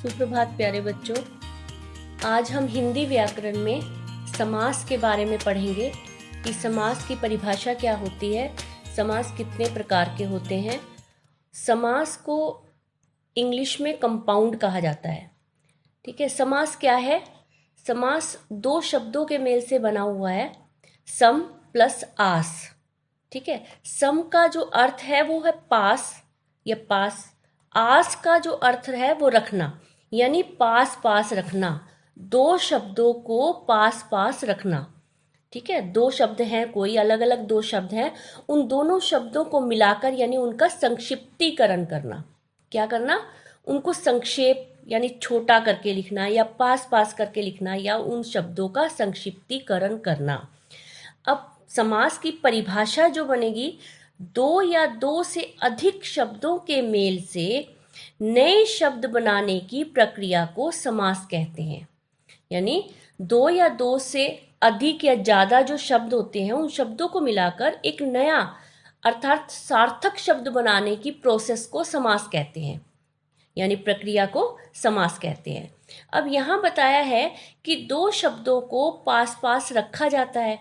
सुप्रभात प्यारे बच्चों। आज हम हिंदी व्याकरण में समास के बारे में पढ़ेंगे कि समास की परिभाषा क्या होती है, समास कितने प्रकार के होते हैं। समास को इंग्लिश में कंपाउंड कहा जाता है। ठीक है, समास क्या है? समास दो शब्दों के मेल से बना हुआ है, सम प्लस आस। ठीक है, सम का जो अर्थ है वो है पास या पास, आस का जो अर्थ है वो रखना, यानी पास पास रखना, दो शब्दों को पास पास रखना। ठीक है, दो शब्द हैं, कोई अलग अलग दो शब्द हैं, उन दोनों शब्दों को मिलाकर यानी उनका संक्षिप्तीकरण करना। क्या करना? उनको संक्षेप यानी छोटा करके लिखना या पास पास करके लिखना या उन शब्दों का संक्षिप्तीकरण करना। अब समास की परिभाषा जो बनेगी, दो या दो से अधिक शब्दों के मेल से नए शब्द बनाने की प्रक्रिया को समास कहते हैं। यानी दो या दो से अधिक या ज्यादा जो शब्द होते हैं उन शब्दों को मिलाकर एक नया अर्थात सार्थक शब्द बनाने की प्रोसेस को समास कहते हैं, यानी प्रक्रिया को समास कहते हैं। अब यहाँ बताया है कि दो शब्दों को पास पास रखा जाता है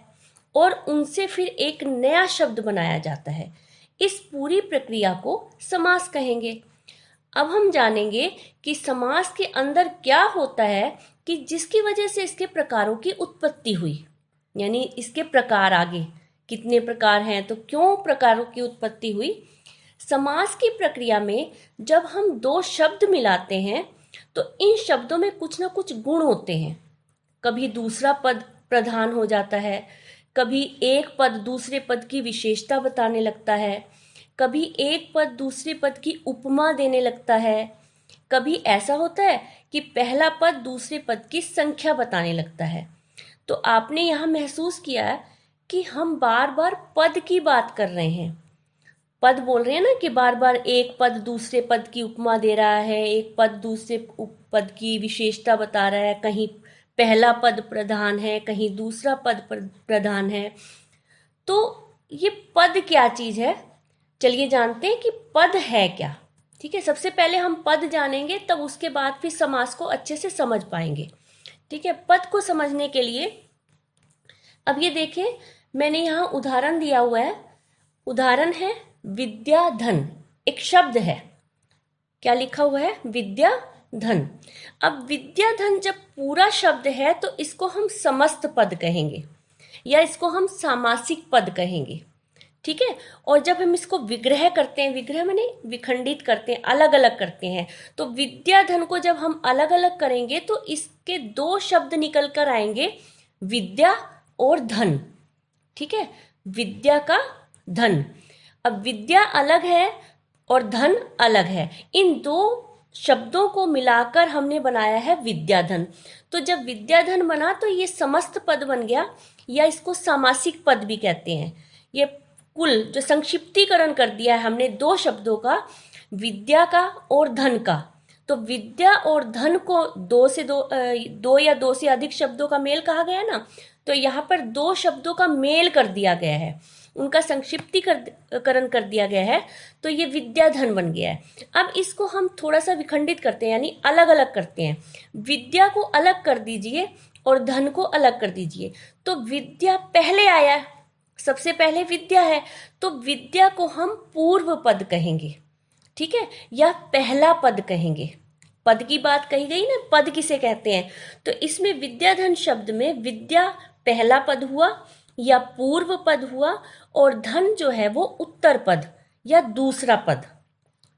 और उनसे फिर एक नया शब्द बनाया जाता है। इस पूरी प्रक्रिया को समास कहेंगे। अब हम जानेंगे कि समास के अंदर क्या होता है कि जिसकी वजह से इसके प्रकारों की उत्पत्ति हुई, यानी इसके प्रकार आगे कितने प्रकार हैं, तो क्यों प्रकारों की उत्पत्ति हुई। समास की प्रक्रिया में जब हम दो शब्द मिलाते हैं तो इन शब्दों में कुछ ना कुछ गुण होते हैं। कभी दूसरा पद प्रधान हो जाता है, कभी एक पद दूसरे पद की विशेषता बताने लगता है, कभी एक पद दूसरे पद की उपमा देने लगता है, कभी ऐसा होता है कि पहला पद दूसरे पद की संख्या बताने लगता है। तो आपने यहाँ महसूस किया है कि हम बार बार पद की बात कर रहे हैं, पद बोल रहे हैं ना, कि बार बार एक पद दूसरे पद की उपमा दे रहा है, एक पद दूसरे पद की विशेषता बता रहा है, कहीं पहला पद प्रधान है, कहीं दूसरा पद प्रधान है। तो ये पद क्या चीज है, चलिए जानते हैं कि पद है क्या। ठीक है, सबसे पहले हम पद जानेंगे, तब उसके बाद फिर समास को अच्छे से समझ पाएंगे। ठीक है, पद को समझने के लिए अब ये देखें, मैंने यहाँ उदाहरण दिया हुआ है। उदाहरण है विद्याधन, एक शब्द है। क्या लिखा हुआ है? विद्याधन। अब विद्याधन जब पूरा शब्द है तो इसको हम समस्त पद कहेंगे या इसको हम सामासिक पद कहेंगे। ठीक है, और जब हम इसको विग्रह करते हैं, विग्रह माने विखंडित करते हैं, अलग अलग करते हैं, तो विद्याधन को जब हम अलग अलग करेंगे तो इसके दो शब्द निकल कर आएंगे, विद्या और धन। ठीक है, विद्या का धन। अब विद्या अलग है और धन अलग है, इन दो शब्दों को मिलाकर हमने बनाया है विद्याधन। तो जब विद्याधन बना तो ये समस्त पद बन गया, या इसको सामासिक पद भी कहते हैं। ये कुल जो संक्षिप्तीकरण कर दिया है हमने दो शब्दों का, विद्या का और धन का। तो विद्या और धन को दो या दो से अधिक शब्दों का मेल कहा गया ना, तो यहाँ पर दो शब्दों का मेल कर दिया गया है, उनका संक्षिप्तीकरण कर दिया गया है, तो ये विद्याधन बन गया है। अब इसको हम थोड़ा सा विखंडित करते हैं, यानी अलग अलग करते हैं। विद्या को अलग कर दीजिए और धन को अलग कर दीजिए, तो विद्या पहले आया है, सबसे पहले विद्या है, तो विद्या को हम पूर्व पद कहेंगे। ठीक है, या पहला पद कहेंगे। पद की बात कही गई ना, पद किसे कहते हैं, तो इसमें विद्याधन शब्द में विद्या पहला पद हुआ या पूर्व पद हुआ, और धन जो है वो उत्तर पद या दूसरा पद।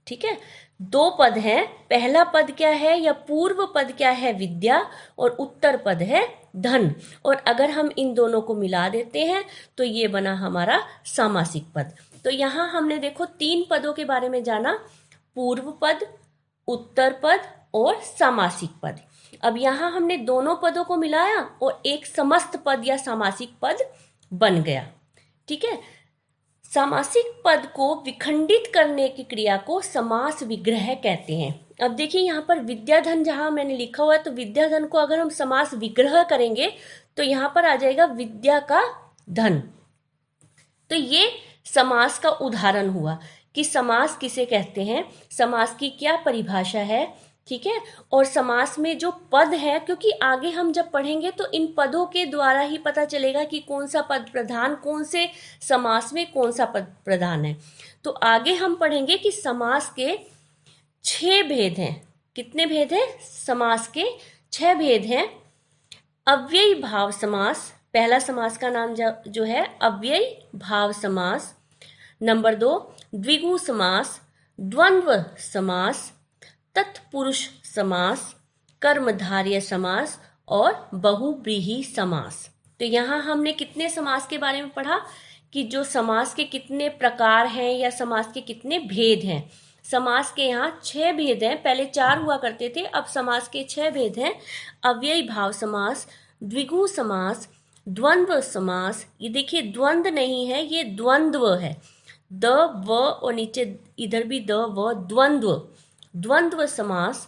ठीक है, दो पद हैं, पहला पद क्या है या पूर्व पद क्या है? विद्या, और उत्तर पद है धन। और अगर हम इन दोनों को मिला देते हैं तो ये बना हमारा सामासिक पद। तो यहाँ हमने देखो तीन पदों के बारे में जाना, पूर्व पद, उत्तर पद और सामासिक पद। अब यहाँ हमने दोनों पदों को मिलाया और एक समस्त पद या सामासिक पद बन गया। ठीक है, सामासिक पद को विखंडित करने की क्रिया को समास विग्रह कहते हैं। अब देखिए यहाँ पर विद्याधन जहां मैंने लिखा हुआ है, तो विद्याधन को अगर हम समास विग्रह करेंगे तो यहाँ पर आ जाएगा विद्या का धन। तो ये समास का उदाहरण हुआ कि समास किसे कहते हैं, समास की क्या परिभाषा है। ठीक है। और समास में जो पद है, क्योंकि आगे हम जब पढ़ेंगे तो इन पदों के द्वारा ही पता चलेगा कि कौन सा पद प्रधान, कौन से समास में कौन सा पद प्रधान है। तो आगे हम पढ़ेंगे कि समास के 6 भेद हैं। कितने भेद हैं? समास के 6 भेद हैं। अव्ययी भाव समास, पहला समास का नाम जो है अव्ययी भाव समास। नंबर 2 द्विगु समास, द्वंद्व समास, तत्पुरुष समास, कर्मधारय समास और बहुव्रीहि समास। तो यहाँ हमने कितने समास के बारे में पढ़ा कि जो समास के कितने प्रकार हैं या समास के कितने भेद हैं। समास के यहाँ 6 भेद हैं, पहले 4 हुआ करते थे, अब समास के 6 भेद हैं। अव्ययी भाव समास, द्विगु समास, द्वंद्व समास। ये देखिए द्वंद्व नहीं है, ये द्वंद्व है। द व और नीचे इधर भी द व, द्वंद्व, द्वंद्व समास,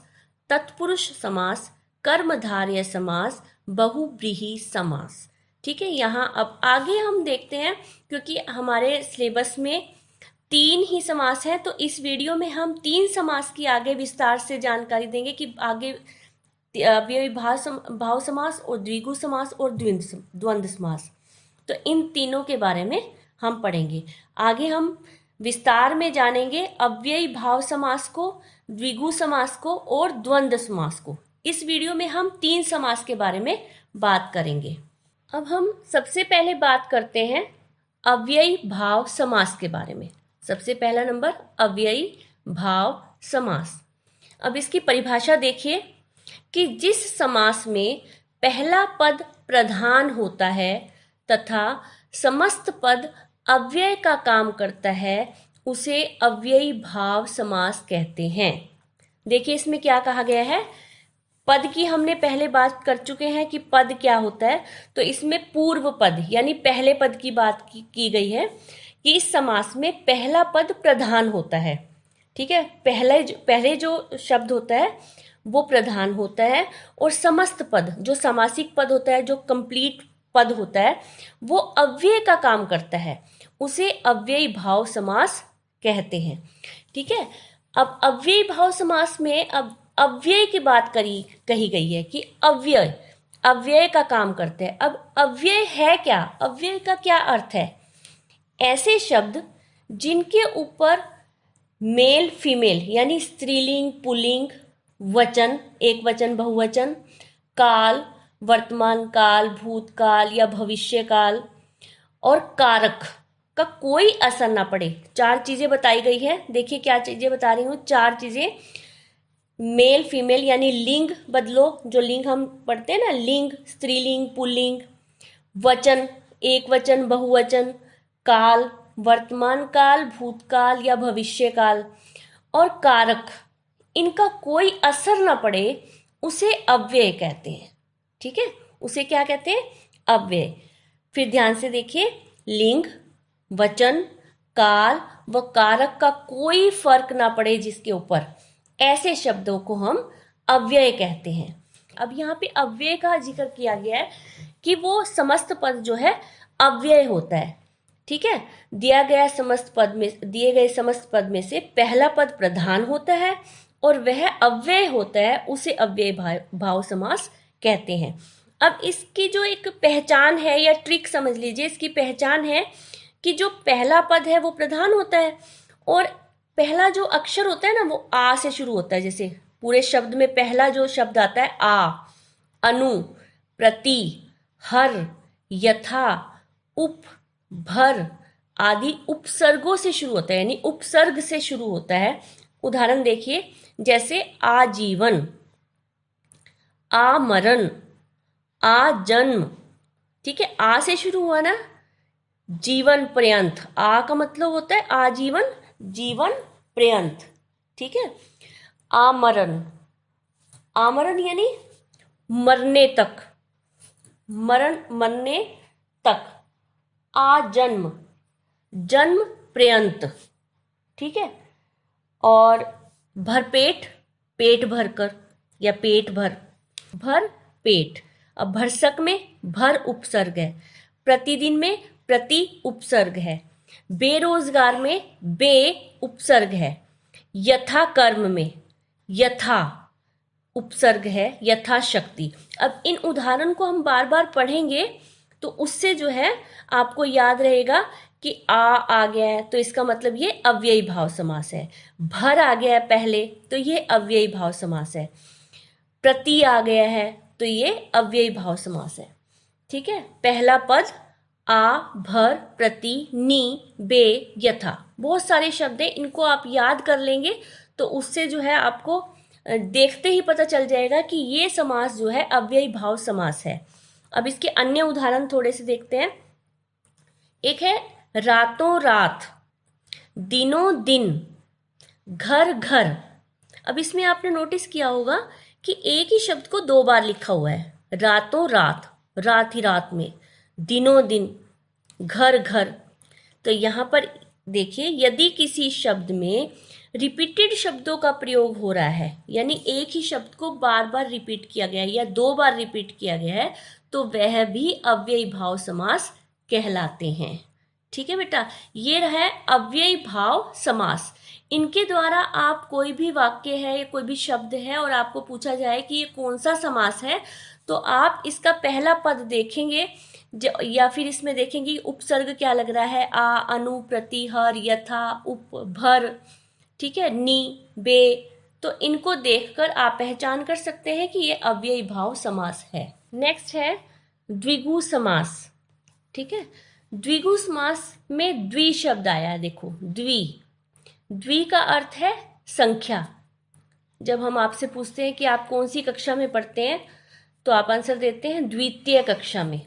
तत्पुरुष समास, कर्मधारय समास, बहुव्रीहि समास। ठीक है। यहाँ अब आगे हम देखते हैं, क्योंकि हमारे सिलेबस में 3 ही समास है, तो इस वीडियो में हम 3 समास की आगे विस्तार से जानकारी देंगे कि आगे अव्ययी भाव समास और द्विगु समास और द्वंद्व समास। तो इन तीनों के बारे में हम पढ़ेंगे। आगे हम विस्तार में जानेंगे अव्ययी भाव समास को, द्विगु समास को और द्वंद्व समास को। इस वीडियो में हम 3 समास के बारे में बात करेंगे। अब हम सबसे पहले बात करते हैं अव्ययी भाव समास के बारे में। सबसे पहला नंबर अव्ययी भाव समास। अब इसकी परिभाषा देखिए कि जिस समास में पहला पद प्रधान होता है तथा समस्त पद अव्यय का काम करता है, उसे अव्ययी भाव समास कहते हैं। देखिए इसमें क्या कहा गया है। पद की हमने पहले बात कर चुके हैं कि पद क्या होता है, तो इसमें पूर्व पद यानी पहले पद की बात की गई है कि इस समास में पहला पद प्रधान होता है। ठीक है, पहले जो शब्द होता है वो प्रधान होता है और समस्त पद, जो समासिक पद होता है, जो कंप्लीट पद होता है, वो अव्यय का काम करता है, उसे अव्ययी भाव समास कहते हैं। ठीक है। अब अव्ययी भाव समास में अब अव्यय की बात कही गई है कि अव्यय का काम करते हैं। अब अव्यय है क्या? अव्यय का क्या अर्थ है? ऐसे शब्द जिनके ऊपर मेल फीमेल यानी स्त्रीलिंग पुल्लिंग, वचन एक वचन बहुवचन, काल वर्तमान काल, भूतकाल या भविष्य काल और कारक का कोई असर ना पड़े। 4 चीजें बताई गई है। देखिए क्या चीजें बता रही हूँ। 4 चीजें, मेल फीमेल यानी लिंग बदलो, जो लिंग हम पढ़ते हैं ना, लिंग स्त्रीलिंग पुल्लिंग, वचन एक वचन बहुवचन, काल वर्तमान काल, भूतकाल या भविष्य काल और कारक, इनका कोई असर ना पड़े, उसे अव्यय कहते हैं। ठीक है, उसे क्या कहते हैं? अव्यय। फिर ध्यान से देखिए, लिंग, वचन, काल व कारक का कोई फर्क ना पड़े जिसके ऊपर, ऐसे शब्दों को हम अव्यय कहते हैं। अब यहाँ पे अव्यय का जिक्र किया गया है कि वो समस्त पद जो है अव्यय होता है। ठीक है, दिए गए समस्त पद में से पहला पद प्रधान होता है और वह अव्यय होता है, उसे अव्यय भाव समास कहते हैं। अब इसकी जो एक पहचान है या ट्रिक समझ लीजिए, इसकी पहचान है कि जो पहला पद है वो प्रधान होता है और पहला जो अक्षर होता है ना वो आ से शुरू होता है। जैसे पूरे शब्द में पहला जो शब्द आता है आ, अनु, प्रति, हर, यथा, उप, भर आदि उपसर्गों से शुरू होता है, यानी उपसर्ग से शुरू होता है। उदाहरण देखिए, जैसे आजीवन, आमरण, आजन्म। ठीक है, आ से शुरू हुआ ना, जीवन पर्यंत, आ का मतलब होता है आजीवन, जीवन पर्यंत। ठीक है, आमरण, आमरण यानी मरने तक, मरने तक, आजन्म, जन्म पर्यंत। ठीक है, और भरपेट, पेट भरकर या पेट भर, भर पेट। अब भरसक में भर उपसर्ग है, प्रतिदिन में प्रति उपसर्ग है, बेरोजगार में बे उपसर्ग है, यथा कर्म में यथा उपसर्ग है यथाशक्ति। अब इन उदाहरण को हम बार बार पढ़ेंगे तो उससे जो है आपको याद रहेगा कि आ गया है तो इसका मतलब ये अव्ययी भाव समास है, भर आ गया है पहले तो ये अव्ययी भाव समास है, प्रति आ गया है तो ये अव्ययी भाव समास है। ठीक है, पहला पद आ, भर, प्रति, नी, बे, यथा, बहुत सारे शब्द हैं, इनको आप याद कर लेंगे तो उससे जो है आपको देखते ही पता चल जाएगा कि ये समास जो है अव्ययी भाव समास है। अब इसके अन्य उदाहरण थोड़े से देखते हैं। एक है रातों रात, दिनों दिन, घर घर। अब इसमें आपने नोटिस किया होगा कि एक ही शब्द को दो बार लिखा हुआ है, रातों रात, रात ही रात में, दिनों दिन, घर घर। तो यहाँ पर देखिए, यदि किसी शब्द में रिपीटेड शब्दों का प्रयोग हो रहा है, यानी एक ही शब्द को बार बार रिपीट किया गया है या दो बार रिपीट किया गया है, तो वह भी अव्ययी भाव समास कहलाते हैं। ठीक है बेटा, ये रहा अव्ययी भाव समास। इनके द्वारा आप कोई भी वाक्य है या कोई भी शब्द है और आपको पूछा जाए कि ये कौन सा समास है, तो आप इसका पहला पद देखेंगे या फिर इसमें देखेंगे उपसर्ग क्या लग रहा है, आ, अनु, प्रति, हर, यथा, उप, भर, ठीक है, नी, बे। तो इनको देखकर आप पहचान कर सकते हैं कि ये अव्ययी भाव समास है। नेक्स्ट है द्विगु समास। ठीक है, द्विगु समास में द्वि शब्द आया है। देखो, द्वि, द्वि का अर्थ है संख्या। जब हम आपसे पूछते हैं कि आप कौन सी कक्षा में पढ़ते हैं, तो आप आंसर देते हैं द्वितीय कक्षा में।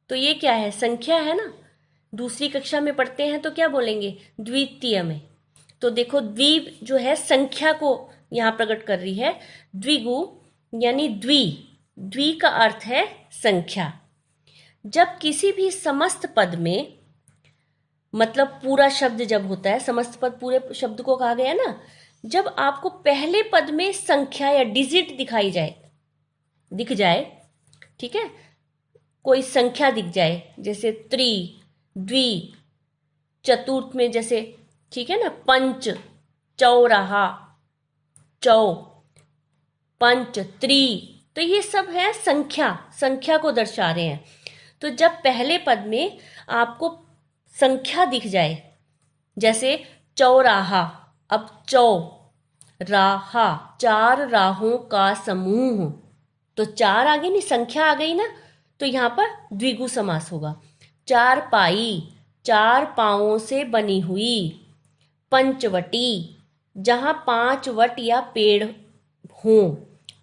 तो ये क्या है, संख्या है ना। दूसरी कक्षा में पढ़ते हैं तो क्या बोलेंगे, द्वितीय में। तो देखो, द्वि जो है संख्या को यहाँ प्रकट कर रही है। द्विगु यानी द्वि, द्वि का अर्थ है संख्या। जब किसी भी समस्त पद में, मतलब पूरा शब्द जब होता है, समस्त पद पूरे शब्द को कहा गया ना, जब आपको पहले पद में संख्या या डिजिट दिख जाए, ठीक है, कोई संख्या दिख जाए, जैसे त्रि, द्वि, चतुर्थ में जैसे, ठीक है ना, पंच, चौराहा, चौ, पंच, त्रि, तो ये सब है संख्या, संख्या को दर्शा रहे हैं। तो जब पहले पद में आपको संख्या दिख जाए, जैसे चौराहा, अब चौ, राहा, चार राहों का समूह, तो चार आ गई नहीं, संख्या आ गई ना, तो यहाँ पर द्विगु समास होगा। चार पाई, चार पांवों से बनी हुई। पंचवटी, जहां पांच वट या पेड़ हों,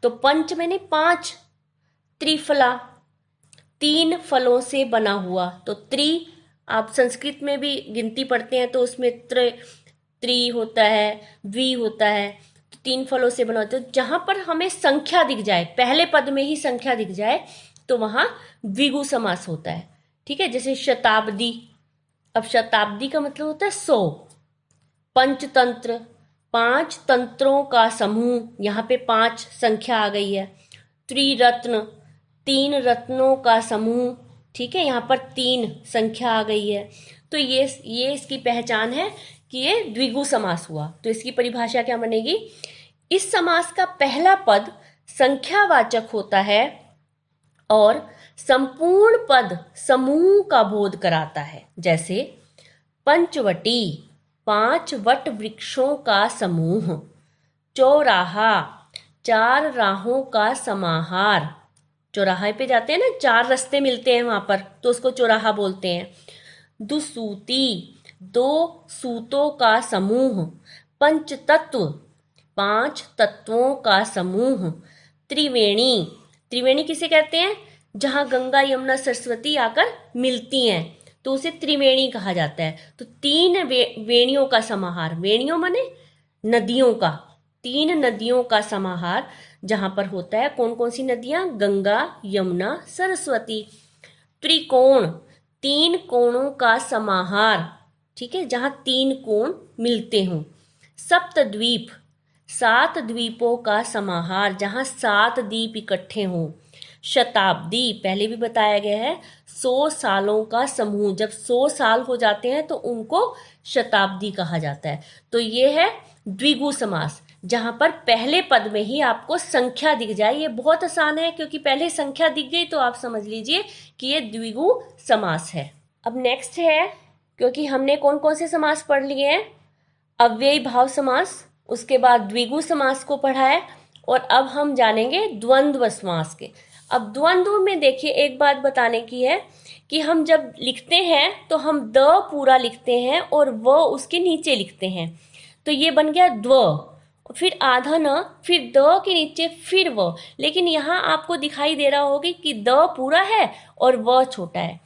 तो पंच मैंने पांच। त्रिफला, तीन फलों से बना हुआ, तो त्रि, आप संस्कृत में भी गिनती पढ़ते हैं तो उसमें त्रि होता है, द्वि होता है, तो तीन फलों से बना होता है। तो जहां पर हमें संख्या दिख जाए, पहले पद में ही संख्या दिख जाए, तो वहां द्विगु समास होता है। ठीक है, जैसे शताब्दी, अब शताब्दी का मतलब होता है 100। पंचतंत्र, पांच तंत्रों का समूह, यहाँ पे पांच संख्या आ गई है। त्रिरत्न, तीन रत्नों का समूह, ठीक है, यहाँ पर तीन संख्या आ गई है। तो ये इसकी पहचान है कि ये द्विगु समास हुआ। तो इसकी परिभाषा क्या बनेगी, इस समास का पहला पद संख्यावाचक होता है और संपूर्ण पद समूह का बोध कराता है। जैसे पंचवटी, पांच वट वृक्षों का समूह। चौराहा, चार राहों का समाहार। चौराहे पे जाते हैं ना, चार रास्ते मिलते हैं वहां पर, तो उसको चौराहा बोलते हैं। दुसूती, दो सूतों का समूह। पंचतत्व, पांच तत्वों का समूह। त्रिवेणी, त्रिवेणी किसे कहते हैं, जहां गंगा यमुना सरस्वती आकर मिलती हैं, तो उसे त्रिवेणी कहा जाता है। तो तीन वेणियों का समाहार, वेणियों माने नदियों का, तीन नदियों का समाहार जहां पर होता है। कौन कौन सी नदियां, गंगा, यमुना, सरस्वती। त्रिकोण, तीन कोणों का समाहार, ठीक है, जहां तीन कोण मिलते हों। सप्तद्वीप, सात द्वीपों का समाहार, जहां सात द्वीप इकट्ठे हों। शताब्दी, पहले भी बताया गया है, 100 सालों का समूह, जब 100 साल हो जाते हैं तो उनको शताब्दी कहा जाता है। तो ये है द्विगु समास। जहां पर पहले पद में ही आपको संख्या दिख जाए। ये बहुत आसान है, क्योंकि पहले संख्या दिख गई तो आप समझ लीजिए कि ये द्विगु समास है। अब नेक्स्ट है, क्योंकि हमने कौन कौन से समास पढ़ लिए हैं, अव्ययी भाव समास, उसके बाद द्विगु समास को पढ़ा है, और अब हम जानेंगे द्वंद्व समास के। अब द्वंद्व में देखिए, एक बात बताने की है कि हम जब लिखते हैं तो हम द पूरा लिखते हैं और व उसके नीचे लिखते हैं, तो ये बन गया द्व, फिर आधा न, फिर द के नीचे फिर व। लेकिन यहाँ आपको दिखाई दे रहा होगा कि द पूरा है और व छोटा है,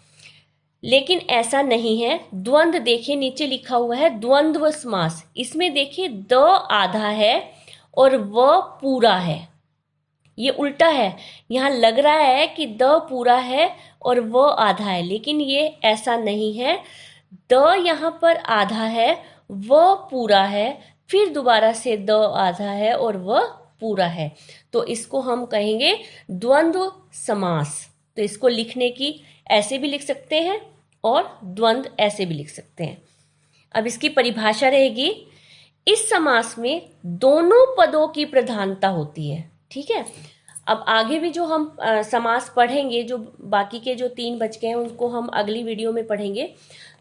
लेकिन ऐसा नहीं है। द्वंद्व देखिए नीचे लिखा हुआ है द्वंद्व समास, इसमें देखिए द आधा है और व पूरा है, ये उल्टा है। यहाँ लग रहा है कि द पूरा है और व आधा है, लेकिन ये ऐसा नहीं है। द यहाँ पर आधा है, व पूरा है, फिर दोबारा से द आधा है और व पूरा है, तो इसको हम कहेंगे द्वंद्व समास। तो इसको लिखने की ऐसे भी लिख सकते हैं और द्वंद्व ऐसे भी लिख सकते हैं। अब इसकी परिभाषा रहेगी, इस समास में दोनों पदों की प्रधानता होती है। ठीक है, अब आगे भी जो हम समास पढ़ेंगे, जो बाकी के जो 3 बच गए हैं उनको हम अगली वीडियो में पढ़ेंगे,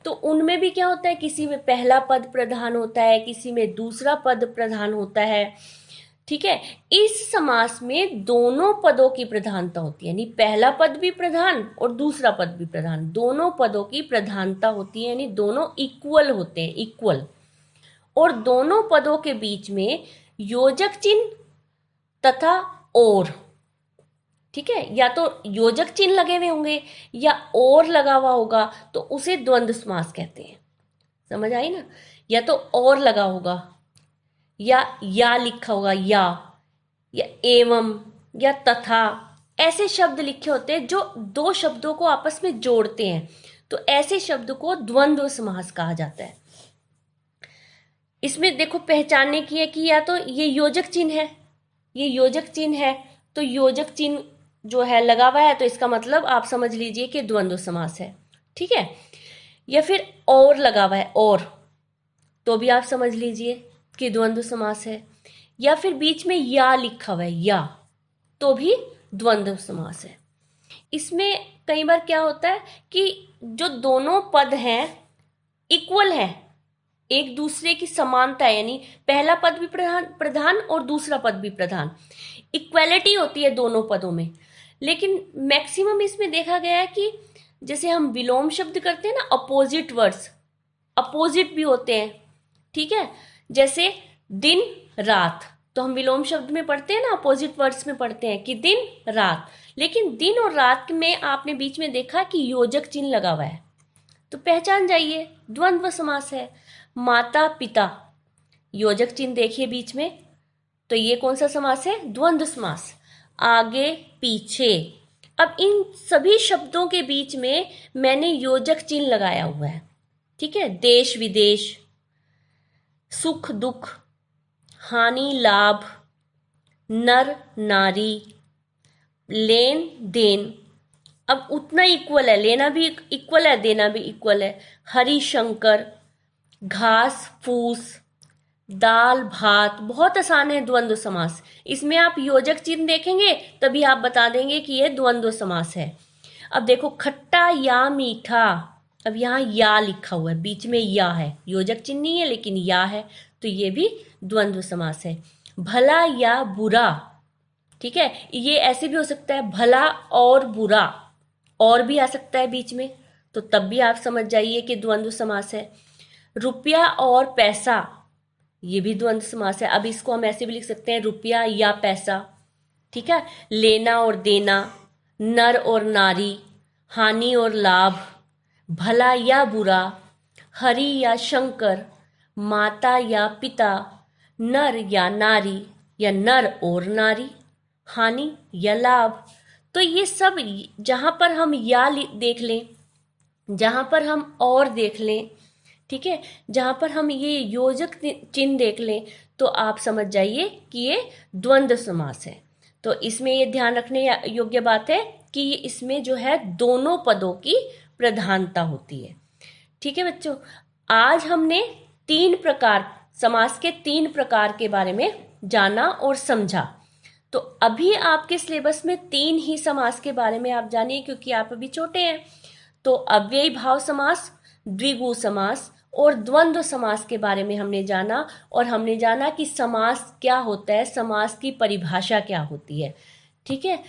तो उनमें भी क्या होता है, किसी में पहला पद प्रधान होता है, किसी में दूसरा पद प्रधान होता है। ठीक है, इस समास में दोनों पदों की प्रधानता होती है, यानी पहला पद भी प्रधान और दूसरा पद भी प्रधान, दोनों पदों की प्रधानता होती है, यानी दोनों इक्वल होते हैं, इक्वल। और दोनों पदों के बीच में योजक चिन्ह तथा और, ठीक है, या तो योजक चिन्ह लगे हुए होंगे या और लगा हुआ होगा, तो उसे द्वंद्व समास कहते हैं। समझ आई ना, या तो और लगा होगा या लिखा होगा या एवं या तथा, ऐसे शब्द लिखे होते हैं जो दो शब्दों को आपस में जोड़ते हैं, तो ऐसे शब्द को द्वंद्व समास कहा जाता है। इसमें देखो पहचानने की है कि या तो ये योजक चिन्ह है, ये योजक चिन्ह है, तो योजक चिन्ह जो है लगा हुआ है, तो इसका मतलब आप समझ लीजिए कि द्वंद्व समास है। ठीक है, या फिर और लगा हुआ है और, तो भी आप समझ लीजिए कि द्वंद्व समास है। या फिर बीच में या लिखा हुआ है या, तो भी द्वंद्व समास है। इसमें कई बार क्या होता है कि जो दोनों पद हैं इक्वल है, एक दूसरे की समानता है, यानी पहला पद भी प्रधान और दूसरा पद भी प्रधान, इक्वलिटी होती है दोनों पदों में। लेकिन मैक्सिमम इसमें देखा गया है कि जैसे हम विलोम शब्द करते हैं ना, अपोजिट वर्ड्स अपोजिट भी होते हैं। ठीक है, जैसे दिन रात, तो हम विलोम शब्द में पढ़ते हैं ना, अपोजिट वर्ड्स में पढ़ते हैं कि दिन रात, लेकिन दिन और रात में आपने बीच में देखा कि योजक चिन्ह लगा हुआ है, तो पहचान जाइए द्वंद्व समास है। माता पिता, योजक चिन्ह देखिए बीच में, तो ये कौन सा समास है, द्वंद्व समास। आगे पीछे, अब इन सभी शब्दों के बीच में मैंने योजक चिन्ह लगाया हुआ है। ठीक है, देश विदेश, सुख दुख, हानि लाभ, नर नारी, लेन देन, अब उतना इक्वल है, लेना भी इक्वल है, देना भी इक्वल है। हरि शंकर, घास फूस, दाल भात, बहुत आसान है द्वंद्व समास। इसमें आप योजक चिन्ह देखेंगे तभी आप बता देंगे कि यह द्वंद्व समास है। अब देखो खट्टा या मीठा, अब यहाँ या लिखा हुआ है, बीच में या है, योजक चिन्ह नहीं है लेकिन या है, तो ये भी द्वंद्व समास है। भला या बुरा, ठीक है, ये ऐसे भी हो सकता है भला और बुरा, और भी आ सकता है बीच में, तो तब भी आप समझ जाइए कि द्वंद्व समास है। रुपया और पैसा, ये भी द्वंद्व समास है। अब इसको हम ऐसे भी लिख सकते हैं रुपया या पैसा। ठीक है, लेना और देना, नर और नारी, हानि और लाभ, भला या बुरा, हरि या शंकर, माता या पिता, नर या नारी, या नर और नारी, हानि या लाभ। तो ये सब जहां पर हम या देख लें, जहां पर हम और देख लें, ठीक है, जहां पर हम ये योजक चिन्ह देख लें, तो आप समझ जाइए कि ये द्वंद्व समास है। तो इसमें ये ध्यान रखने योग्य बात है कि इसमें जो है दोनों पदों की प्रधानता होती है। ठीक है बच्चों, आज हमने 3 प्रकार समास के 3 प्रकार के बारे में जाना और समझा। तो अभी आपके सिलेबस में 3 ही समास के बारे में आप जानिए, क्योंकि आप अभी छोटे हैं। तो अव्ययी भाव समास, द्विगु समास और द्वंद्व समास के बारे में हमने जाना, और हमने जाना कि समास क्या होता है, समास की परिभाषा क्या होती है। ठीक है।